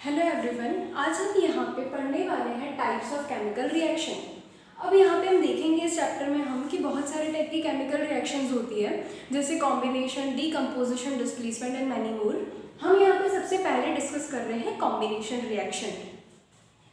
Hello everyone, आज हम यहाँ पे पढ़ने वाले हैं टाइप्स ऑफ केमिकल रिएक्शन। अब यहाँ पे हम देखेंगे इस चैप्टर में हम कि बहुत सारे टाइप की केमिकल रिएक्शंस होती है, जैसे combination, decomposition, displacement and many more. हम यहाँ पे सबसे पहले डिस्कस कर रहे हैं कॉम्बिनेशन रिएक्शन।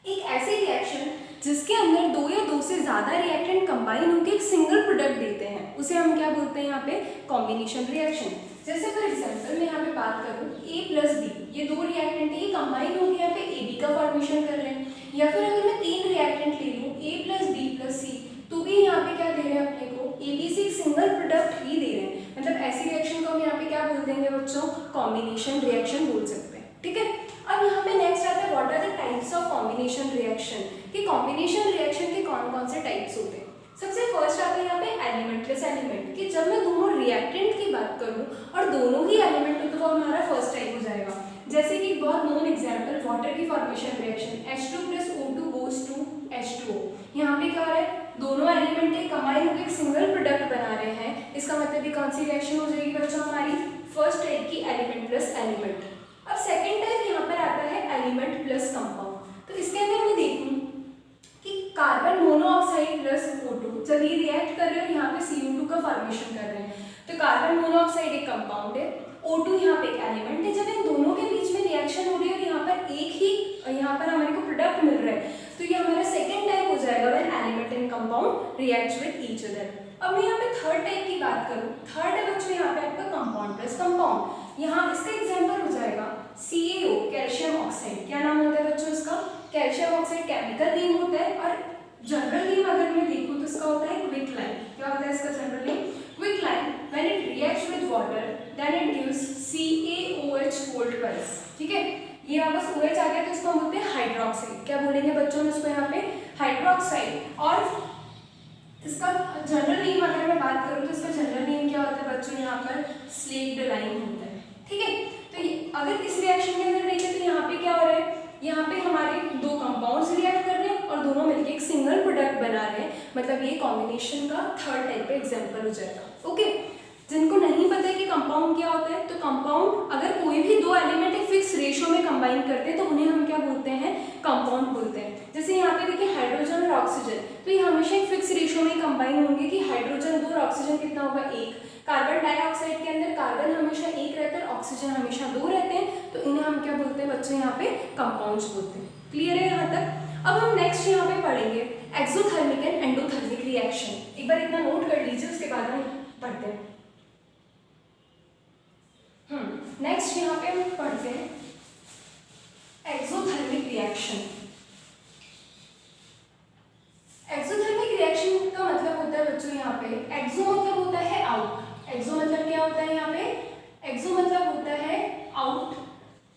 एक ऐसी रिएक्शन जिसके अंदर दो या दो से ज़्यादा रिएक्टेंट कंबाइन होकर एक सिंगल प्रोडक्ट देते हैं, उसे हम क्या बोलते हैं यहाँ पे, कॉम्बिनेशन रिएक्शन। जैसे फॉर एग्जांपल मैं यहाँ पे बात करूँ A प्लस बी, ये दो रिएक्टेंट है, ये कंबाइन होकर यहाँ पे AB का फॉर्मेशन कर रहे हैं। या फिर अगर मैं तीन रिएक्टेंट ले लूँ A प्लस बी प्लस सी, तो भी यहाँ पे क्या दे रहे हैं अपने को, AB से एक सिंगल प्रोडक्ट ही दे रहे हैं। मतलब ऐसी रिएक्शन को हम यहाँ पे क्या बोल देंगे बच्चों, कॉम्बिनेशन रिएक्शन बोल सकते हैं। ठीक है, अब यहाँ पे नेक्स्ट आता है what are the types of combination reaction, कि कॉम्बिनेशन रिएक्शन के कौन कौन से टाइप्स होते हैं। सबसे फर्स्ट आता है यहाँ पे एलिमेंटलेस एलिमेंट, कि जब मैं दोनों रिएक्टेंट की बात करूँ और दोनों ही एलिमेंट हो तो वो हमारा फर्स्ट टाइप हो जाएगा। जैसे कि बहुत नोन एग्जांपल वाटर की formation reaction H2 plus O2 goes to H2O। यहाँ पे क्या हो रहा है, दोनों एलिमेंट एक कंबाइन होकर एक सिंगल प्रोडक्ट बना रहे हैं। इसका मतलब ये कौन सी रिएक्शन हो जाएगी बच्चों, हमारी फर्स्ट टाइप की एलिमेंट प्लस एलिमेंट। अब सेकेंड टाइप यहाँ पर आता है एलिमेंट प्लस कंपाउंड। तो इसके अंदर मैं देखूँ कि कार्बन मोनोऑक्साइड प्लस O2, जब ये रिएक्ट कर रहे हैं यहाँ पे CO2 का फॉर्मेशन कर रहे हैं, तो कार्बन मोनोऑक्साइड एक कंपाउंड है, O2 यहाँ पे एक एलिमेंट है। जब इन दोनों के बीच में रिएक्शन हो रही है और यहाँ पर एक ही यहाँ पर हमारे को प्रोडक्ट मिल रहा है, तो ये हमारा सेकेंड टाइप हो जाएगा when element and compound react with each other. अब मैं यहाँ पे थर्ड टाइप की बात करूँ, थर्ड है बच्चों यहाँ पे आपका कंपाउंड प्लस कंपाउंड। यहाँ इसका एग्जाम्पल हो जाएगा CaO, कैल्शियम ऑक्साइड। क्या नाम होता है बच्चों इसका, कैल्शियम ऑक्साइड केमिकल नेम होता है, और जनरल नेम अगर मैं देखूँ तो इसका होता है क्विकलाइन। क्या होता है इसका general name, quicklime. When it reacts with water then it gives CaOH volt twice. ठीक है, ये वापस OH आ गया तो इसको हम बोलते हैं हाइड्रोक्साइड। क्या बोलेंगे बच्चों इसको यहाँ पे, हाइड्रोक्साइड। और इसका जनरल नेम अगर मैं बात करूँ तो इसका जनरल नेम क्या होता है बच्चों, यहाँ पर स्लेक्ड लाइन होता है। ठीक है, तो अगर इस रिएक्शन के अंदर देखें तो यहाँ पे क्या हो रहा है, यहाँ पे हमारे दो कंपाउंड्स रिएक्ट कर रहे हैं और दोनों मिलकर एक सिंगल प्रोडक्ट बना रहे हैं। मतलब ये कॉम्बिनेशन का थर्ड टाइप पे एग्जांपल हो जाएगा। ओके, जिनको नहीं पता है कि कंपाउंड क्या होता है, तो कंपाउंड अगर कोई भी दो एलिमेंट एक फिक्स रेशियो में कंबाइन करते हैं तो उन्हें हम क्या बोलते हैं, कंपाउंड बोलते हैं। जैसे यहाँ पे देखिए हाइड्रोजन और ऑक्सीजन, तो ये हमेशा एक फिक्स रेशियो में कंबाइन होंगे कि हाइड्रोजन 2 और ऑक्सीजन कितना होगा 1। कार्बन डाइऑक्साइड के अंदर कार्बन हमेशा 1 रहता है, ऑक्सीजन हमेशा 2 रहते हैं, तो इन्हें हम क्या बोलते हैं बच्चों, यहाँ पे कंपाउंड्स बोलते हैं। क्लियर है यहाँ तक। अब हम नेक्स्ट यहाँ पे पढ़ेंगे एक्सोथर्मिक एंड एंडोथर्मिक रिएक्शन। एक बार इतना नोट कर लीजिए, उसके बाद हम पढ़ते हैं। नेक्स्ट यहाँ पे हम पढ़ते हैं एक्सोथर्मिक रिएक्शन। एक्सोथर्मिक रिएक्शन का मतलब होता है बच्चों यहाँ पे, एक्सो मतलब होता है आउट। एक्सो मतलब क्या होता है यहाँ पे, एक्सो मतलब होता है आउट।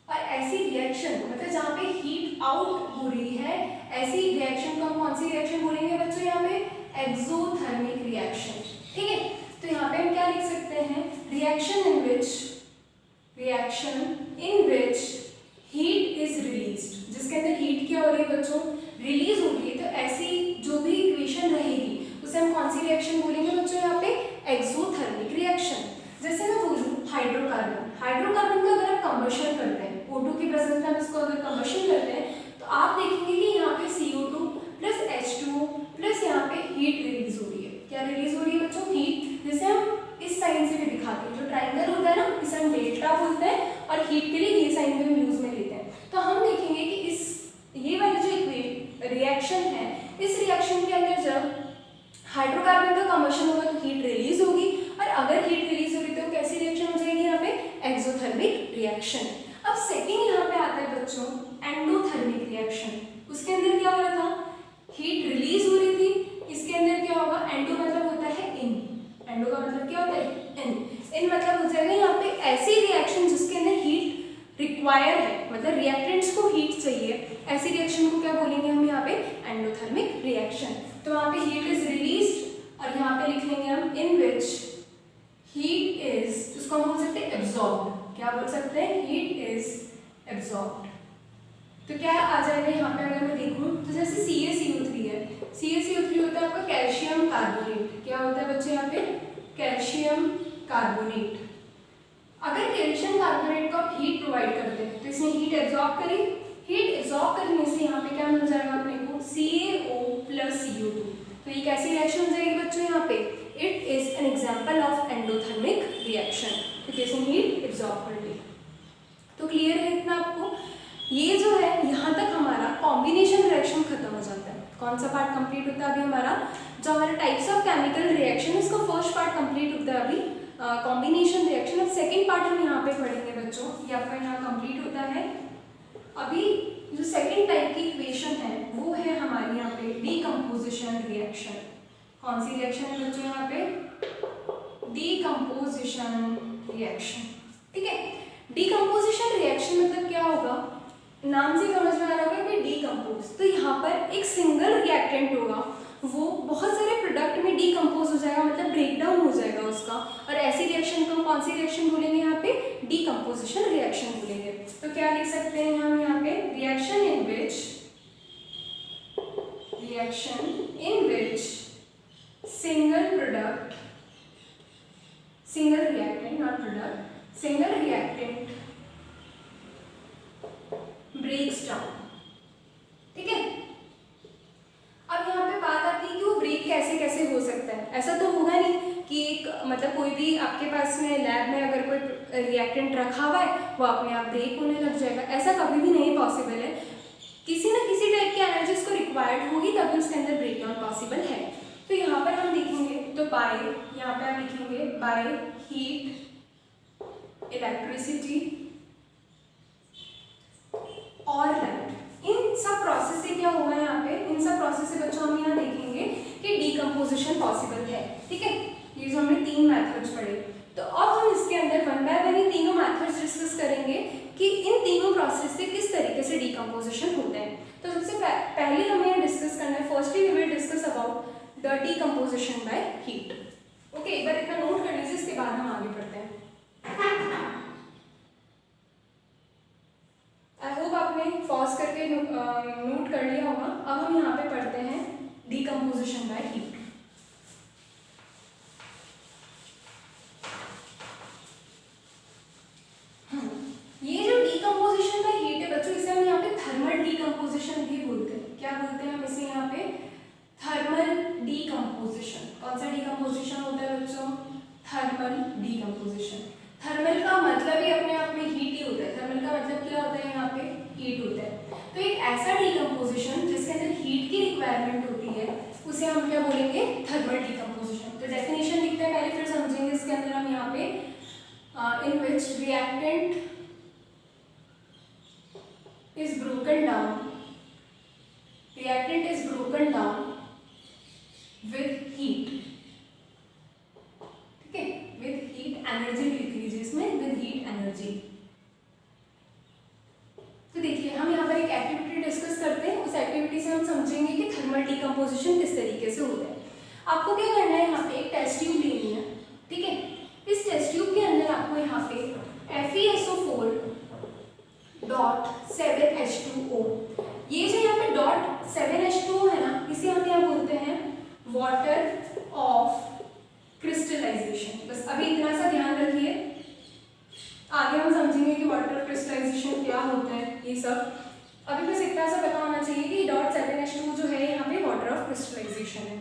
और ऐसी रिएक्शन मतलब जहाँ पे हीट आउट हो रही है, ऐसी रिएक्शन को हम कौन सी रिएक्शन बोलेंगे बच्चों, यहाँ पे एक्सोथर्मिक रिएक्शन। ठीक है, तो यहाँ पे हम क्या लिख सकते हैं, reaction in which heat is released, जिसके अंदर हीट क्या हो रही है बच्चों, रिलीज हो रही है। तो ऐसी जो भी इक्वेशन रहेगी उसे हम कौन सी रिएक्शन बोलेंगे बच्चों, यहाँ पे एक्सोथर्मिक रिएक्शन। जैसे मैं बोलूँ हाइड्रोकार्बन, हाइड्रोकार्बन का अगर आप कंबशन करते हैं, O2 की प्रेजेंस में हम इसको अगर कंबशन करते हैं तो आप देखेंगे कि यहाँ पे CO2 प्लस H2O प्लस यहाँ पे हीट रिलीज हो रही है। क्या रिलीज हो रही है बच्चों, हीट। जैसे हम इस साइन से भी दिखाते हैं, जो ट्राइंगल होता है ना, इसे हम डेल्टा बोलते हैं, और हीट के लिए ये साइन भी हम यूज में लेते हैं। तो हम देखेंगे कि इस ये वाली जो रिएक्शन है, इस रिएक्शन के अंदर जब हाइड्रोकार्बन का कंबशन होगा तो हीट रिलीज होगी, और अगर हीट रिलीज हो रही तो कैसी रिएक्शन हो जाएगी यहाँ पे, एक्सोथर्मिक रिएक्शन। अब सेकंड यहाँ पे आता है बच्चों एंडोथर्मिक रिएक्शन। उसके अंदर क्या हो रहा था, हीट रिलीज हो रही थी, इसके अंदर क्या होगा, एंडो मतलब होता है इन, एंडो का मतलब क्या होता है, इन मतलब हो जाएगा यहाँ पे ऐसी रिएक्शन जिसके अंदर हीट रिक्वायर है, मतलब रिएक्टेंट्स को हीट चाहिए, ऐसी रिएक्शन को क्या बोलेंगे हम यहाँ पे, एंडोथर्मिक रिएक्शन। तो वहाँ पे हीट इज रिलीज्ड और यहाँ पे लिख लेंगे हम इन विच हीट इज, उसको हम बोल सकते हैं एब्जॉर्ब्ड। क्या बोल सकते हैं, हीट इज एब्जॉर्ब्ड। तो क्या आ जाएगा यहाँ पे अगर मैं देखूँ तो जैसे CaCO3 है, CaCO3 होता है आपका कैल्शियम कार्बोनेट। क्या होता है बच्चे यहाँ पे, कैल्शियम कार्बोनेट। अगर कैल्शियम कार्बोनेट को आप हीट प्रोवाइड करते हैं तो इसने हीट एब्जॉर्ब करी, हीट एब्जॉर्ब करने से यहाँ पे क्या मिल जाएगा अपने को CaO + CO2। तो ये कैसी रिएक्शन हो जाएगी बच्चों यहाँ पे, it is an example of endothermic reaction, क्योंकि इसमें हीट एब्जॉर्ब कर ली। तो क्लियर है इतना आपको। ये जो है यहाँ तक हमारा कॉम्बिनेशन रिएक्शन खत्म हो जाता है। कौन सा पार्ट कंप्लीट होता है अभी हमारा, जो हमारा टाइप्स ऑफ केमिकल रिएक्शन, इसका फर्स्ट पार्ट कंप्लीट होता है अभी कॉम्बिनेशन रिएक्शन। अब सेकेंड पार्ट हम यहाँ पे पढ़ेंगे बच्चों, ये आपका यहाँ कंप्लीट होता है। अभी जो सेकेंड टाइप की इक्वेशन है वो है हमारी यहाँ पे डीकम्पोजिशन रिएक्शन। कौन सी रिएक्शन है बच्चों यहाँ पे, डीकम्पोजिशन रिएक्शन। ठीक है, डीकम्पोजिशन रिएक्शन मतलब क्या होगा, नाम से समझ में आ रहा होगा कि डीकम्पोज, तो यहाँ पर एक सिंगल रिएक्टेंट होगा, वो बहुत सारे प्रोडक्ट में डीकम्पोज हो जाएगा, मतलब ब्रेक डाउन हो जाएगा उसका, और ऐसी रिएक्शन को हम कौन सी रिएक्शन बोलेंगे यहाँ पे, डीकम्पोजिशन रिएक्शन बोलेंगे। तो क्या लिख सकते हैं हम यहाँ पे, reaction in which single product, single reactant not product, single reactant breaks down. ठीक है, अब यहाँ पे बात आती है कि वो ब्रेक कैसे कैसे हो सकता है। ऐसा तो होगा नहीं कि एक मतलब कोई भी आपके पास में लैब में अगर कोई रिएक्टेंट रखा हुआ है वो अपने आप ब्रेक होने लग जाएगा, ऐसा कभी भी नहीं पॉसिबल है। किसी न किसी टाइप की एनर्जी इसको रिक्वायर्ड होगी तभी उसके अंदर ब्रेक डाउन पॉसिबल है। तो यहाँ पर हम देखेंगे तो बाय, यहाँ पे हम लिखेंगे बाय हीट, इलेक्ट्रिसिटी और लाइट, इन सब प्रोसेस से क्या होगा यहाँ पे, इन सब प्रोसेस से बच्चों हम यहाँ देखेंगे कि डीकम्पोजिशन पॉसिबल है। ठीक है, ये जो हमने तीन मेथड्स पढ़े, तो अब हम इसके अंदर वन बाय वन ये तीनों मेथड्स डिस्कस करेंगे कि इन तीनों प्रोसेस से किस तरीके से डीकम्पोजिशन होता है। तो सबसे पहले हमें यहाँ डिस्कस करना है, firstly we will discuss about the decomposition by heat. Okay, एक बार इतना नोट कर लीजिए, इसके बाद हम आगे बढ़ते हैं। आई होप आपने पॉज करके नोट कर लिया होगा। अब हम यहाँ पे पढ़ते हैं डीकम्पोजिशन बाय हीट। ये जो डीकम्पोजिशन बाय हीट है बच्चों, इसे हम यहाँ पे थर्मल डीकम्पोजिशन भी बोलते हैं। क्या बोलते हैं हम इसे यहाँ पे, थर्मल डीकम्पोजिशन। कौन सा डीकम्पोजिशन होता है बच्चों, थर्मल डीकम्पोजिशन। थर्मल का मतलब ही अपने आप में हीट ही होता है। थर्मल का मतलब क्या होता है, यहाँ पे हीट होता है। तो एक ऐसा डीकम्पोजिशन जिसके अंदर हीट की रिक्वायरमेंट होती है उसे हम क्या बोलेंगे, थर्मल डीकम्पोजिशन। तो डेफिनेशन लिखते हैं पहले, फिर समझेंगे। इसके अंदर हम यहाँ पे इन विच reactant is broken down, reactant is broken down with heat। ठीक है, with heat energy लिख लीजिए इसमें, with heat energy। तो देखिए हम यहाँ पर एक एक्टिविटी डिस्कस करते हैं, उस एक्टिविटी से हम समझेंगे कि थर्मल डीकम्पोजिशन किस तरीके से होता है। आपको क्या करना है, यहाँ पे एक टेस्ट ट्यूब लेनी है। ठीक है, इस टेस्ट ट्यूब के अंदर आपको यहाँ पे FeSO4.7H2O, ये जो यहाँ पे .7H2O है ना, इसे हम क्या बोलते हैं, वाटर ऑफ क्रिस्टलाइजेशन। बस अभी इतना सा ध्यान रखिए, आगे हम समझेंगे कि वाटर ऑफ क्रिस्टलाइजेशन क्या होता है ये सब। अभी बस इतना सा पता होना चाहिए कि .7H2O जो है यहाँ पे वाटर ऑफ क्रिस्टलाइजेशन है।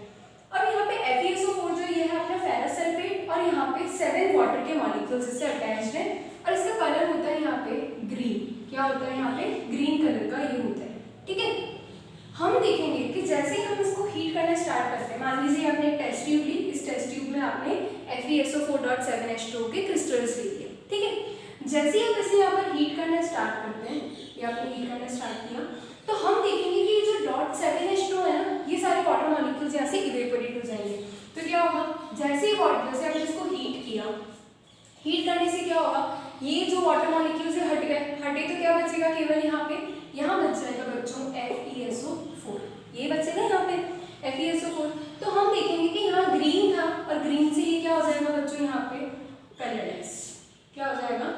अब यहाँ पे FeSO4 जो ये है अपना फेरस सल्फेट, और यहाँ पे 7 वाटर के मॉलिक्यूल्स इससे अटैच्ड है, और इसका कलर होता है यहाँ पे ग्रीन। क्या होता है यहाँ पे, ग्रीन कलर का ये होता है। ठीक है, हम देखेंगे कि जैसे ही हम इसको हीट करना स्टार्ट करते हैं, मान लीजिए आपने एक टेस्ट ट्यूब ली, इस टेस्ट ट्यूब में आपने FeSO4.7H2O के क्रिस्टल्स ले लिए। ठीक है, जैसे ही आप इसे यहाँ पर हीट करना स्टार्ट करते हैं, या आपने हीट करना स्टार्ट किया, तो हम देखेंगे कि ये जो .7H2O है ना, ये सारे वाटर मॉलिक्यूल्स यहाँ से इवेपोरेट हो जाएंगे। तो क्या होगा, जैसे ही वाटर, जैसे आपने इसको हीट किया, हीट करने से क्या होगा, ये जो वाटर मॉलिक्यूल्स है हट गए, हटे तो क्या बचेगा, केवल यहाँ पे, यहाँ बच जाएगा बच्चों FeSO4, ये बचेगा यहाँ पे FeSO4। तो हम देखेंगे कि यहाँ ग्रीन था, और ग्रीन से ये क्या हो जाएगा बच्चों, यहाँ पे कलरलेस। क्या हो जाएगा,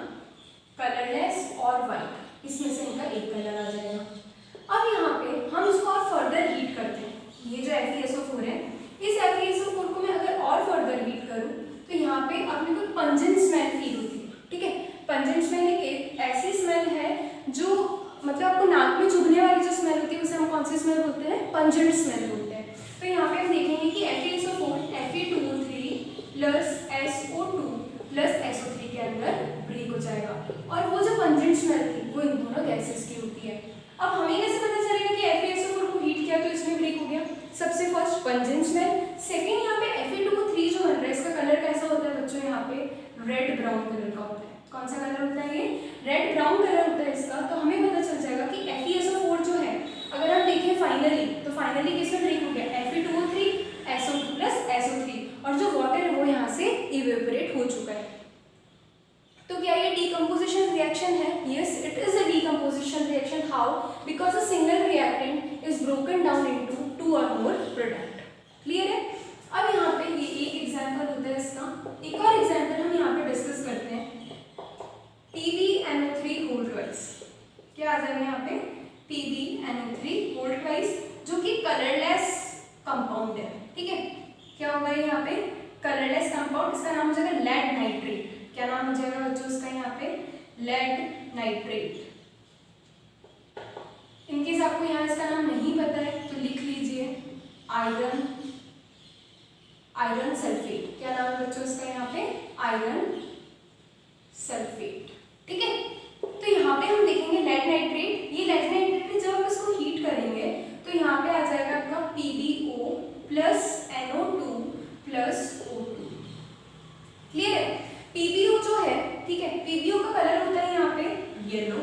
कलरलेस और वाइट, इसमें से इनका एक कलर आ जाएगा। अब यहाँ पे हम इसको और फर्दर हीट करते हैं। ये जो FeSO4 है, इस FeSO4 को मैं अगर और फर्दर हीट करूँ तो यहाँ पे अपने को पंजेंट स्मेल फील होती है। ठीक है, पंजेंट स्मेल एक ऐसी स्मेल है जो मतलब आपको नाक में जाएगा। और वो जो पंजेंट स्मेल थी वो इन दोनों गैसेस की होती है। अब हमें कैसे पता चलेगा कि FeSO4 को हीट किया तो इसमें ब्रेक हो गया? सबसे फर्स्ट पंजेंट स्मेल, सेकेंड यहाँ पे Fe2O3 जो बन रहा है इसका कलर कैसा होता है बच्चों? यहाँ पे रेड ब्राउन कलर का होता है। कौन सा कलर होता है? ये रेड ब्राउन कलर होता है इसका। तो हमें पता चल जाएगा कि FeSO4 जो है, अगर हम देखें फाइनली तो फाइनली किसमें ब्रेक हो गया? Fe2O3 SO2 प्लस SO3, और जो वाटर है वो यहाँ से इवेपोरेट हो चुका है। तो क्या ये डीकम्पोजिशन रिएक्शन है? Yes, it is a decomposition reaction. How? Because a single reactant is broken down into 2 और मोर प्रोडक्ट। क्लियर है? अब यहाँ पे ये एक एग्जांपल होता है इसका। एक और एग्जांपल हम यहाँ पे डिस्कस करते हैं, PbNO3 होल ट्वाइस। क्या आ जाएगा यहाँ पे? PbNO3 होल ट्वाइस, जो कि कलरलेस कंपाउंड है। ठीक है, क्या होगा यहाँ पे? Colourless compound. इसका नाम हो जाएगा लेड नाइट्रेट। क्या नाम हो जाएगा बच्चों इसका? यहाँ पे लेड नाइट्रेट। इनकेस आपको यहाँ इसका नाम नहीं पता है तो लिख लीजिए आयरन सल्फेट। क्या नाम है बच्चों इसका? यहाँ पे आयरन सल्फेट। ठीक है, तो यहाँ पे हम देखेंगे लेड नाइट्रेट। ये लेड नाइट्रेट जब आप इसको हीट करेंगे तो यहाँ पे आ जाएगा आपका PbO plus NO2 plus O2। Clear है? PbO जो है, ठीक है, PbO का कलर होता है यहाँ पे येलो।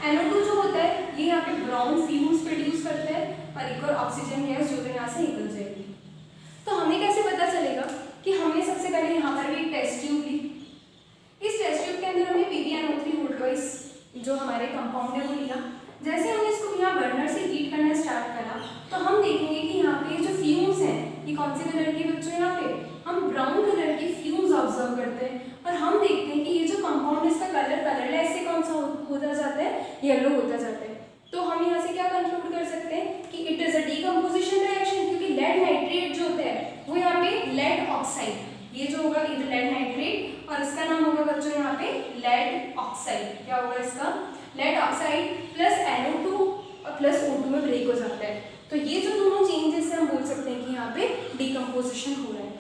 NO2 जो होता है ये यहाँ पे ब्राउन फ्यूम्स प्रोड्यूस करता है, और एक और ऑक्सीजन गैस जो है यहाँ से निकल जाएगी। तो हमें कैसे पता चलेगा कि हमने सबसे पहले यहाँ पर भी एक टेस्ट ट्यूब ली। इस टेस्ट ट्यूब के अंदर हमने PbNO3 होल ट्वाइस जो हमारे कंपाउंड है वो लिया। जैसे हमने इसको यहाँ बर्नर से हीट करना स्टार्ट करा तो हम देखेंगे कि यहाँ पे जो फ्यूम्स हैं ये कौन से कलर के बच्चों? यहाँ पे हम ब्राउन कलर के फ्यूम्स ऑब्जर्व करते हैं, और हम देखते हैं कि ये जो कंपाउंड है इसका कलर कलरलेस से कौन सा होता जाता है? येलो होता जाता है। तो हम यहाँ से क्या कंक्लूड कर सकते हैं कि it is a decomposition reaction, क्योंकि लेड नाइट्रेट जो होता है वो यहाँ पे लेड ऑक्साइड, ये जो होगा ये लेड नाइट्रेट, और इसका नाम होगा बच्चों यहाँ पे लेड ऑक्साइड। क्या होगा इसका? लेड ऑक्साइड प्लस NO2 और प्लस O2 में ब्रेक हो जाता है। तो ये जो दोनों चेंजेस से हम बोल सकते हैं कि यहाँ पे डीकम्पोजिशन हो रहा है।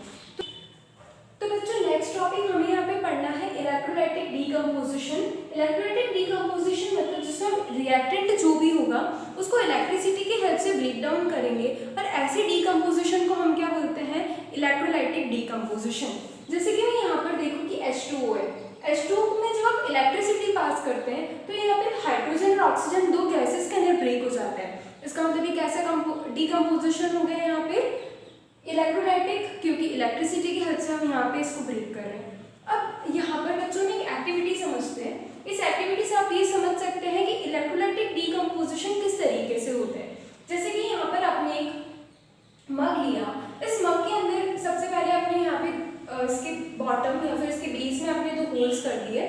तो बच्चों नेक्स्ट टॉपिक हमें यहाँ पे पढ़ना है इलेक्ट्रोलाइटिक डीकम्पोजिशन। इलेक्ट्रोलाइटिक डीकम्पोजिशन मतलब जिसमें रिएक्टेंट जो भी होगा उसको इलेक्ट्रिसिटी की हेल्प से ब्रेक डाउन करेंगे, और ऐसे डीकम्पोजिशन को हम क्या बोलते हैं? Electrolytic decomposition. जैसे कि मैं यहाँ पर देखूँ कि H2O है, H2O में जब आप इलेक्ट्रिसिटी पास करते हैं तो यहाँ पे हाइड्रोजन और ऑक्सीजन दो गैसेस के अंदर ब्रेक हो जाता है। इसका मतलब ये कैसा डीकम्पोजिशन हो गया यहाँ पे? इलेक्ट्रोलाइटिक, क्योंकि इलेक्ट्रिसिटी की हेल्प से हम यहाँ पे इसको ब्रेक कर रहे हैं। अब यहाँ पर बच्चों में एक एक्टिविटी समझते हैं। इस एक्टिविटी से आप ये समझ सकते हैं कि इलेक्ट्रोलाइटिक डीकम्पोजिशन किस तरीके से होता है। जैसे कि यहाँ पर आपने एक मग लिया, इस मग के अंदर सबसे पहले आपने यहाँ पे इसके बॉटम या फिर इसके बेस में आपने दो होल्स कर दिए।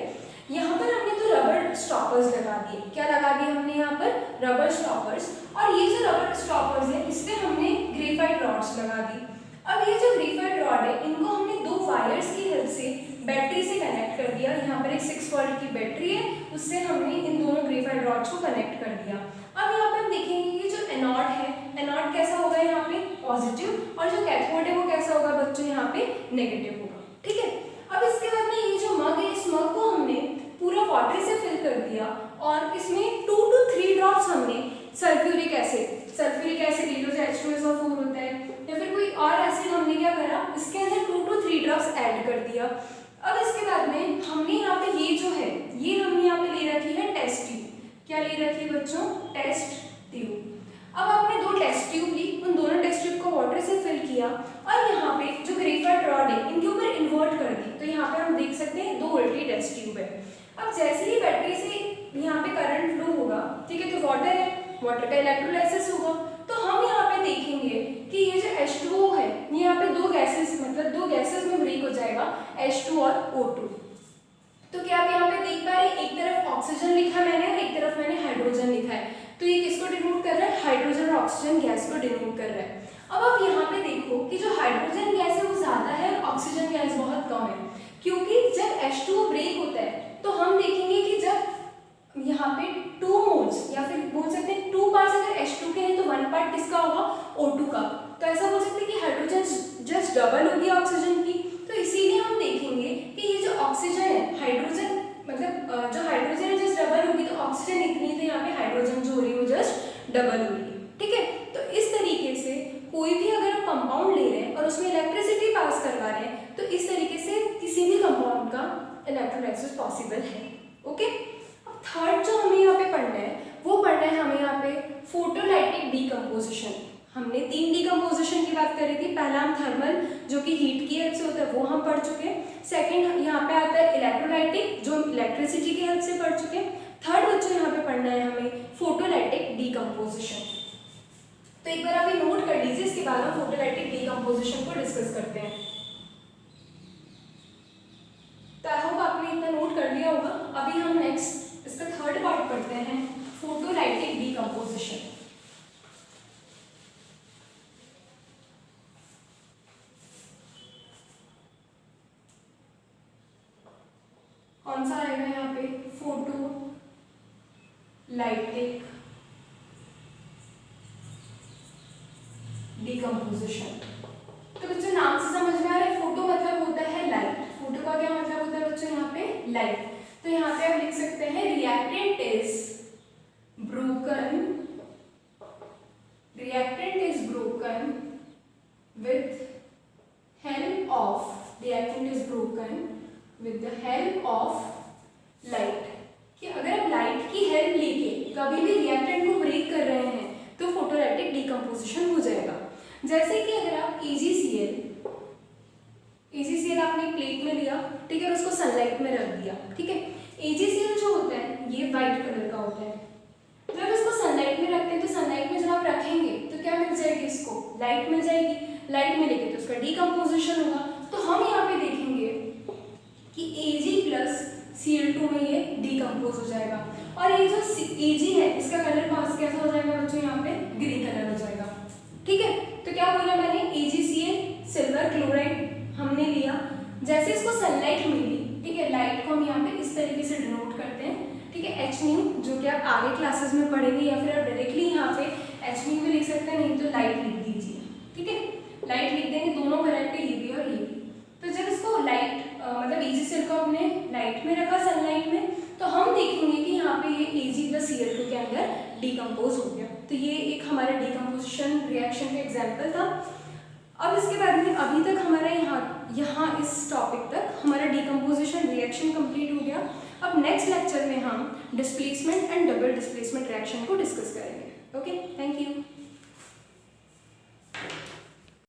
यहाँ पर हमने तो रबर स्टॉपर्स लगा दिए। क्या लगा दिए हमने यहाँ पर? Rubber stoppers. और ये जो रबर स्टॉपर्स है इस पर हमने ग्रेफाइट रॉड्स लगा दी। अब ये जो ग्रेफाइट रॉड है इनको हमने दो वायर्स की हेल्प से बैटरी से कनेक्ट कर दिया। यहाँ पर एक 6 वोल्ट की बैटरी है, उससे हमने इन दोनों ग्रेफाइट रॉड्स को कनेक्ट कर दिया। अब यहाँ पे हम देखेंगे कि जो एनोड है, एनोड कैसा होगा यहाँ पे? पॉजिटिव, और जो कैथोड है वो कैसा होगा बच्चों? यहाँ पे नेगेटिव होगा। ठीक है, अब इसके बाद में ये जो मग है इस मग को हमने पूरा वाटर से फिल कर दिया, और इसमें 2 to 3 ड्रॉप्स हमने सल्फ्यूरिक एसिड ले लो जो H2SO4 होता है, या फिर कोई और एसिड हमने क्या करा इसके अंदर 2 to 3 ड्रॉप्स ऐड कर दिया। अब इसके बाद में हमने यहाँ पे ये जो है ये हमने यहाँ पे ले रखी है टेस्ट ट्यूब। क्या ले रखी है बच्चों? Test tube. अब आपने दो टेस्ट ट्यूब ली, उन दोनों टेस्ट ट्यूब को वाटर से फिल किया, और यहाँ पे जो ग्रेफाइट रॉड है इनके ऊपर इन्वर्ट कर दी। तो यहाँ पे हम देख सकते हैं 2 उल्टी टेस्ट ट्यूब है। अब जैसे ही बैटरी से यहाँ पे करंट फ्लो होगा, ठीक है, तो वाटर है, वाटर का इलेक्ट्रोलाइसिस होगा, तो हम यहाँ पे देखेंगे कि ये जो H2O है ये यहाँ पे दो गैसेस में ब्रेक हो जाएगा, H2 और O2। तो क्या आप यहाँ पे देख पा रहे हैं, एक तरफ ऑक्सीजन लिखा है मैंने और एक तरफ मैंने हाइड्रोजन लिखा है। तो ये किसको डिनोट कर रहा है? हाइड्रोजन और ऑक्सीजन गैस को डिनोट कर रहा है। अब आप यहाँ पे देखो कि जो हाइड्रोजन गैस है वो ज्यादा है और ऑक्सीजन गैस बहुत कम है, क्योंकि जब H2O ब्रेक होता है तो हम देखेंगे कि जब यहाँ पे 2 मोल्स या फिर बोल सकते हैं 2 पार्ट्स अगर H2 के हैं तो 1 पार्ट किसका होगा? O2 का। तो ऐसा बोल सकते हैं कि हाइड्रोजन जस्ट डबल होगी ऑक्सीजन की। तो इसीलिए हम देखेंगे कि ये जो ऑक्सीजन है, हाइड्रोजन ऑक्सीजन इतनी तो यहाँ पे हाइड्रोजन जो हो रही है वो जस्ट डबल हो रही है, ठीक है। तो इस तरीके से कोई भी अगर आप कंपाउंड ले रहे हैं और उसमें इलेक्ट्रिसिटी पास करवा रहे हैं तो इस तरीके से किसी भी कंपाउंड का इलेक्ट्रोलाइसिस पॉसिबल है, ओके। अब थर्ड जो हमें यहाँ पे पढ़ना है वो पढ़ना है हमें यहाँ पे फोटोलाइटिक डीकम्पोजिशन। हमने 3 डीकम्पोजिशन की बात करी थी। पहला हम थर्मल जो कि हीट की हेल्प से होता है वो हम पढ़ चुके हैं। सेकंड यहाँ पे आता है इलेक्ट्रोलाइटिक जो हम इलेक्ट्रिसिटी की हेल्प से पढ़ चुके हैं। थर्ड बच्चों यहाँ पे पढ़ना है हमें फोटोलाइटिक डीकम्पोजिशन। तो एक बार आप ये नोट कर लीजिए, इसके बाद हम फोटोलाइटिक डीकम्पोजिशन को डिस्कस करते हैं। तो आई होप आपने इतना नोट कर लिया होगा। अभी हम नेक्स्ट इसका थर्ड पार्ट पढ़ते हैं, फोटोलाइटिक डीकम्पोजिशन। कौन सा आएगा यहाँ पे, फोटोलाइटिक डीकम्पोजिशन। तो बच्चों नाम से समझ में आ रहा है, फोटो मतलब होता है लाइट। फोटो का क्या मतलब होता है बच्चों यहाँ पे, लाइट। तो यहाँ पे आप लिख सकते हैं reactant is broken with the help of light। कि अगर आप लाइट की हेल्प लेके कभी भी रिएक्टेंट को ब्रेक कर रहे हैं तो फोटोलाइटिक डीकम्पोजिशन हो जाएगा। जैसे कि अगर आप AgCl आपने प्लेट में लिया, ठीक है, और उसको सनलाइट में रख दिया, ठीक है। AgCl जो होता है ये वाइट कलर का होता है। जब इसको सनलाइट में रखते हैं तो सनलाइट में जब आप रखेंगे तो क्या मिल जाएगी, इसको लाइट मिल जाएगी। लाइट मिलेगी तो उसका डीकम्पोजिशन होगा। तो हम यहाँ पे देखेंगे कि Ag+Cl2 में ये डीकम्पोज हो जाएगा। और ये जो Ag है इसका कलर पास कैसा हो जाएगा बच्चों, यहाँ पे ग्रे कलर हो जाएगा, ठीक है। तो क्या बोला मैंने, AgCl सिल्वर क्लोराइड हमने लिया। जैसे इसको सनलाइट मिली, ठीक है, लाइट को हम यहाँ पे इस तरीके से डिनोट करते हैं, ठीक है, Hν, जो कि आप आगे क्लासेस में पढ़ेंगे या फिर आप डायरेक्टली यहाँ पे Hν भी लिख सकते हैं, नहीं तो लाइट लिख दीजिए, ठीक है। लाइट लिख देंगे, दोनों करेक्ट है, ये भी और ये भी। तो जब इसको लाइट मतलब AgCl को हमने लाइट में रखा, सनलाइट में, तो हम देखेंगे कि यहाँ पे ये Ag+Cl2 के अंदर डीकम्पोज हो गया। तो ये एक हमारा डीकम्पोजिशन रिएक्शन का एग्जाम्पल था। अब इसके बाद में अभी तक हमारा यहाँ इस टॉपिक तक हमारा डीकम्पोजिशन रिएक्शन कंप्लीट हो गया। अब नेक्स्ट लेक्चर में हम displacement and double displacement reaction को डिस्कस करेंगे। Okay, thank you.